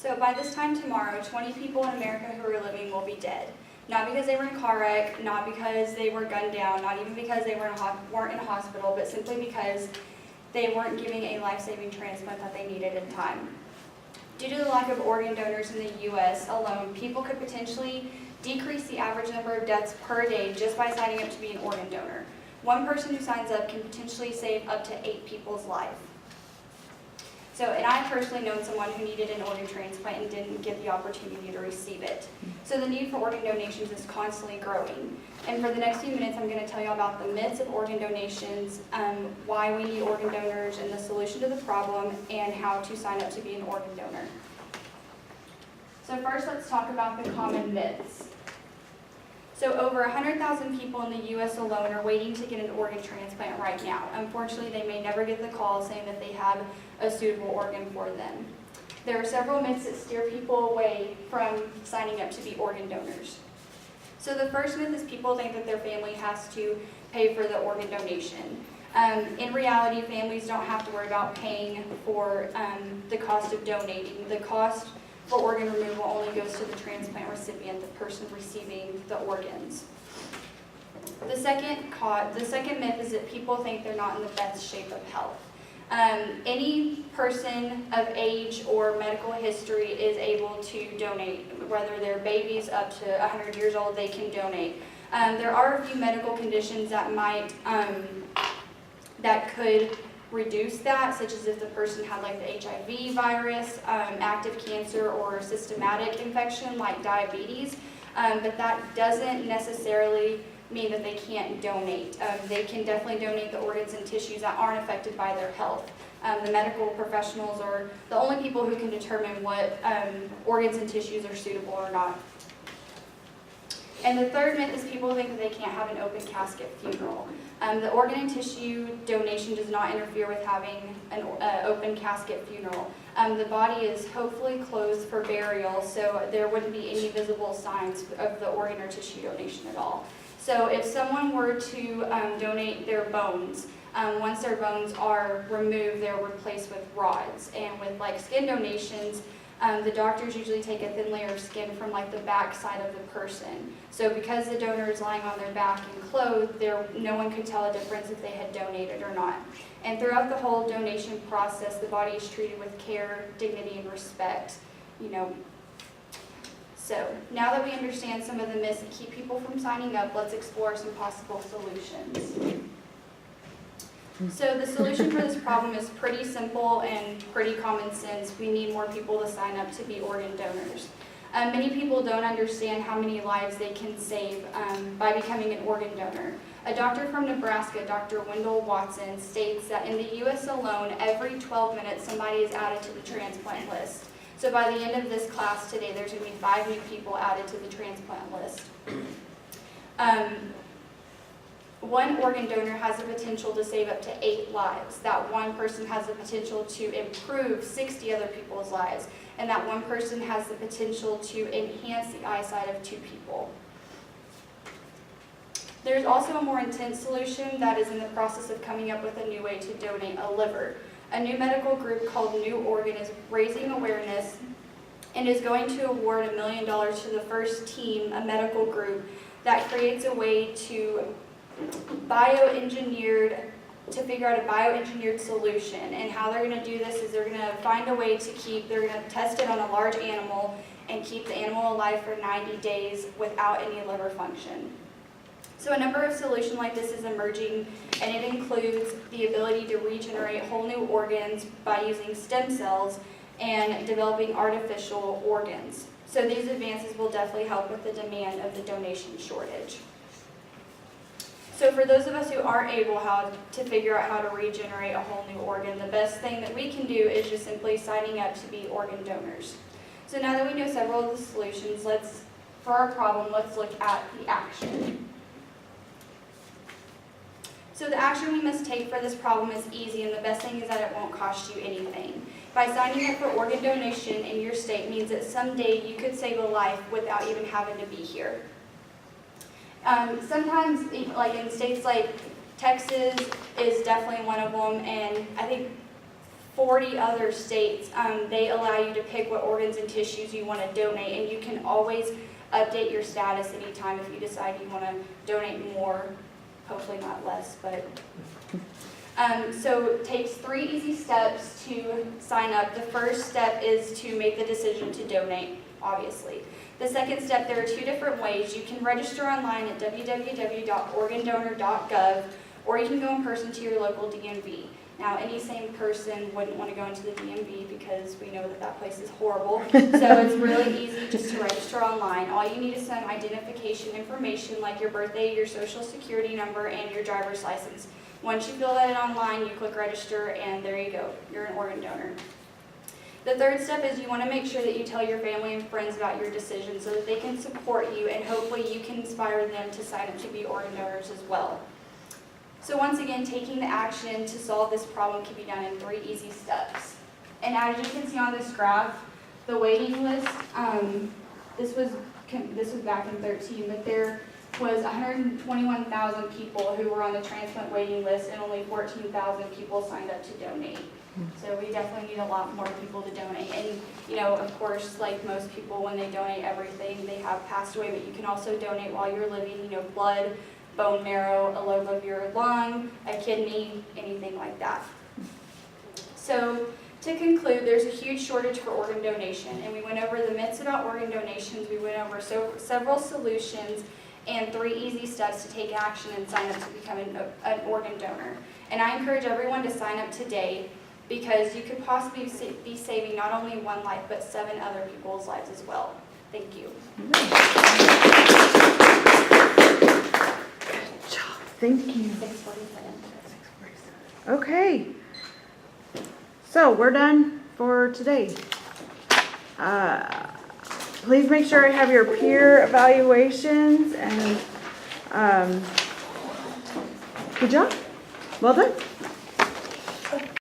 So by this time tomorrow, 20 people in America who are living will be dead. Not because they were in a car wreck, not because they were gunned down, not even because they weren't in a hospital, but simply because they weren't giving a life-saving transplant that they needed in time. Due to the lack of organ donors in the U.S. alone, people could potentially decrease the average number of deaths per day just by signing up to be an organ donor. One person who signs up can potentially save up to 8 people's life. And I personally known someone who needed an organ transplant and didn't get the opportunity to receive it. So the need for organ donations is constantly growing. And for the next few minutes, I'm going to tell you about the myths of organ donations, why we need organ donors, and the solution to the problem, and how to sign up to be an organ donor. So first, let's talk about the common myths. So over 100,000 people in the U.S. alone are waiting to get an organ transplant right now. Unfortunately, they may never get the call saying that they have a suitable organ for them. There are several myths that steer people away from signing up to be organ donors. So the first myth is people think that their family has to pay for the organ donation. In reality, families don't have to worry about paying for the cost of donating. The cost for organ removal only goes to the transplant recipient, the person receiving the organs. The second myth is that people think they're not in the best shape of health. Any person of age or medical history is able to donate. Whether they're babies up to 100 years old, they can donate. There are a few medical conditions that could reduce that, such as if the person had like the HIV virus, active cancer, or systematic infection like diabetes, but that doesn't necessarily mean that they can't donate. They can definitely donate the organs and tissues that aren't affected by their health. The medical professionals are the only people who can determine what organs and tissues are suitable or not. And the third myth is people think that they can't have an open casket funeral. The organ and tissue donation does not interfere with having an open casket funeral. The body is hopefully closed for burial, so there wouldn't be any visible signs of the organ or tissue donation at all. So if someone were to donate their bones, once their bones are removed, they're replaced with rods. And with like skin donations, the doctors usually take a thin layer of skin from like the back side of the person. So because the donor is lying on their back and clothed, no one could tell a difference if they had donated or not. And throughout the whole donation process, the body is treated with care, dignity, and respect. So now that we understand some of the myths that keep people from signing up, let's explore some possible solutions. So the solution for this problem is pretty simple and pretty common sense. We need more people to sign up to be organ donors. Many people don't understand how many lives they can save by becoming an organ donor. A doctor from Nebraska, Dr. Wendell Watson, states that in the U.S. alone, every 12 minutes somebody is added to the transplant list. So by the end of this class today, there's going to be 5 new people added to the transplant list. One organ donor has the potential to save up to 8 lives. That one person has the potential to improve 60 other people's lives. And that one person has the potential to enhance the eyesight of 2 people. There's also a more intense solution that is in the process of coming up with a new way to donate a liver. A new medical group called New Organ is raising awareness and is going to award $1 million to the first team, a medical group, that creates a way to figure out a bioengineered solution. And how they're going to do this is they're going to find a way they're going to test it on a large animal and keep the animal alive for 90 days without any liver function. So a number of solutions like this is emerging, and it includes the ability to regenerate whole new organs by using stem cells and developing artificial organs. So these advances will definitely help with the demand of the donation shortage. So for those of us who aren't able to figure out how to regenerate a whole new organ, the best thing that we can do is just simply signing up to be organ donors. So now that we know several of the solutions, for our problem, let's look at the action. So the action we must take for this problem is easy, and the best thing is that it won't cost you anything. By signing up for organ donation in your state means that someday you could save a life without even having to be here. Sometimes, like in states like Texas is definitely one of them, and I think 40 other states, they allow you to pick what organs and tissues you want to donate, and you can always update your status anytime if you decide you want to donate more, hopefully not less, but. So it takes 3 easy steps to sign up. The first step is to make the decision to donate, obviously. The second step, there are 2 different ways. You can register online at www.organdonor.gov, or you can go in person to your local DMV. Now, any sane person wouldn't want to go into the DMV because we know that that place is horrible. So it's really easy just to register online. All you need is some identification information like your birthday, your social security number, and your driver's license. Once you fill that in online, you click register, and there you go. You're an organ donor. The third step is you want to make sure that you tell your family and friends about your decision so that they can support you, and hopefully you can inspire them to sign up to be organ donors as well. So once again, taking the action to solve this problem can be done in 3 easy steps. And as you can see on this graph, the waiting list, this was back in 2013, but there was 121,000 people who were on the transplant waiting list, and only 14,000 people signed up to donate. So we definitely need a lot more people to donate. And, you know, of course, like most people, when they donate everything, they have passed away, but you can also donate while you're living, you know, blood, bone marrow, a lobe of your lung, a kidney, anything like that. So to conclude, there's a huge shortage for organ donation, and we went over the myths about organ donations, we went over several solutions, and 3 easy steps to take action and sign up to become an organ donor. And I encourage everyone to sign up today, because you could possibly be saving not only 1 life, but 7 other people's lives as well. Thank you. Good job. Thank you. 6:47. Okay. So we're done for today. Please make sure I have your peer evaluations, and good job. Well done.